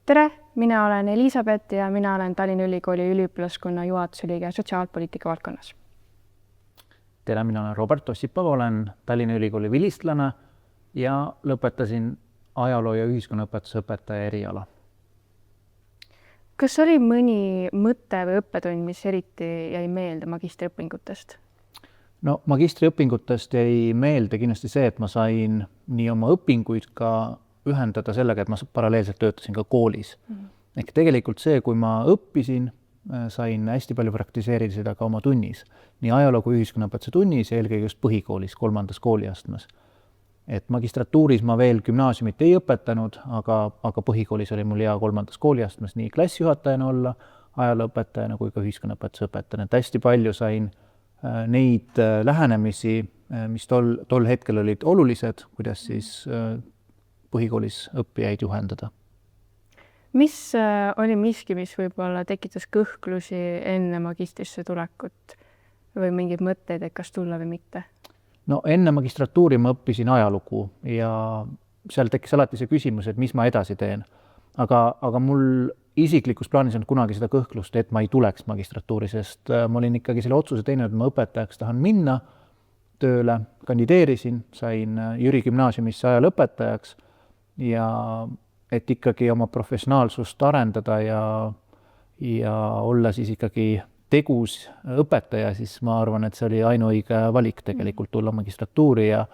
Tere, mina olen Elisabeth ja mina olen Tallinna Ülikooli üliõpilaskonna juhatuse liige sotsiaalpoliitika valdkonnas. Tere, mina olen Robert Ossipov, olen Tallinna Ülikooli vilistlane ja lõpetasin ajaloo- ja ühiskonnaõpetuse õpetaja eriala. Kas oli mõni mõte või õppetund, mis eriti jäi meelde magistriõpingutest? No magistriõpingutest jäi meelde kindlasti see, et ma sain nii oma õpinguid ka ühendada sellega, et ma paralleelselt töötasin ka koolis. Ehk tegelikult see, kui ma õppisin, sain hästi palju praktiseerida seda ka oma tunnis. Nii ajaloo- kui ühiskonnaõpetuse tunnis ja eelkõige just põhikoolis, 3. kooliastmes. Et magistratuuris ma veel gümnaasiumit ei õpetanud, aga põhikoolis oli mul hea 3. kooliastmes nii klassijuhatajana olla, ajalooõpetajana kui ka ühiskonnaõpetuse õpetajana. Et hästi palju sain neid lähenemisi, mis tol hetkel olid olulised, kuidas siis põhikoolis õppijaid juhendada. Mis oli miski, mis võib-olla tekitas kõhklusi enne magistrisse tulekut või mingeid mõtteid, et kas tulla või mitte? No enne magistratuuri ma õppisin ajalugu ja seal tekkis alati see küsimus, et mis ma edasi teen. Aga mul isiklikus plaanis on kunagi seda kõhklust, et ma ei tuleks magistratuuri, sest ma olin ikkagi selle otsuse teinud, et ma õpetajaks tahan minna tööle, kandideerisin, sain Jüri gümnaasiumisse ajalõpetajaks ja et ikkagi oma professionaalsust arendada ja olla siis ikkagi tegus õpetaja, siis ma arvan, et see oli ainuõige valik tegelikult tulla magistratuuri ja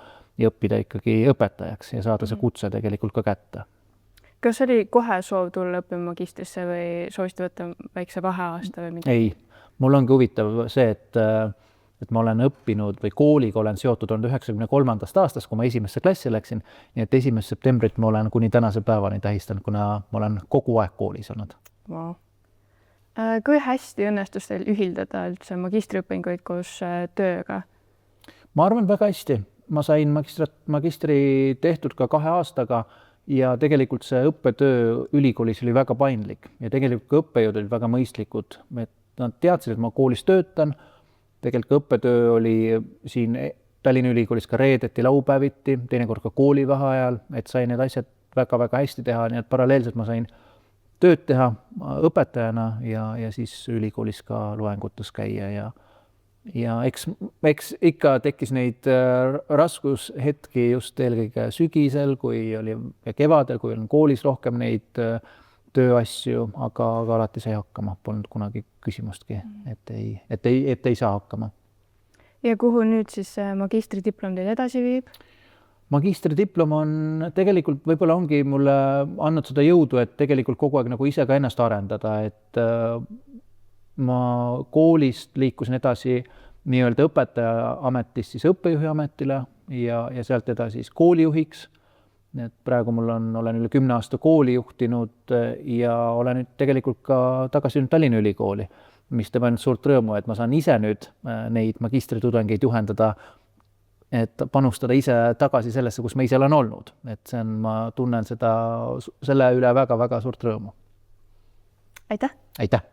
õppida ikkagi õpetajaks ja saada see kutse tegelikult ka kätte. Kas oli kohe soov tulla õppima magistrisse või soovisid võtta väikse vaheaasta või midagi? Ei, mul ongi huvitav see, et ma olen õppinud või kooliga olen seotud 1993. aastast, kui ma esimesse klassi läksin, nii et 1. septembrit ma olen kuni tänase päevani tähistanud, kuna ma olen kogu aeg koolis olnud. Wow. Kui hästi õnnestus teil ühildada üldse magistriõpinguid koos tööga? Ma arvan väga hästi. Ma sain magistri tehtud ka 2 aastaga ja tegelikult see õppetöö ülikoolis oli väga paindlik ja tegelikult ka õppejõud olid väga mõistlikud. Nad teadsid, et ma koolis töötan. Tegelikult õppetöö oli siin Tallinna Ülikoolis ka reedeti, laupäeviti, teinekord ka koolivaheajal, et sain need asjad väga-väga hästi teha, nii et paralleelselt ma sain tööd teha õpetajana ja siis ülikoolis ka loengutes käia ja eks ikka tekkis neid raskushetki just eelkõige sügisel, kui oli kevadel, kui on koolis rohkem neid tööasju, aga alati sai hakkama, polnud kunagi küsimustki, et ei saa hakkama. Ja kuhu nüüd siis magistridiplom teid edasi viib? Magistridiplom on tegelikult võib-olla ongi mulle andnud seda jõudu, et tegelikult kogu aeg nagu ise ka ennast arendada, et ma koolist liikusin edasi nii-öelda õpetaja ametist siis õppejuhi ametile ja sealt edasi siis koolijuhiks. Et praegu olen üle 10 aasta kooli juhtinud ja olen nüüd tegelikult ka tagasi nüüd Tallinna Ülikooli, mis teeb ainult suurt rõõmu, et ma saan ise nüüd neid magistritudengeid juhendada, et panustada ise tagasi sellesse, kus ma ise olen olnud. Et ma tunnen selle üle väga-väga suurt rõõmu. Aitäh! Aitäh!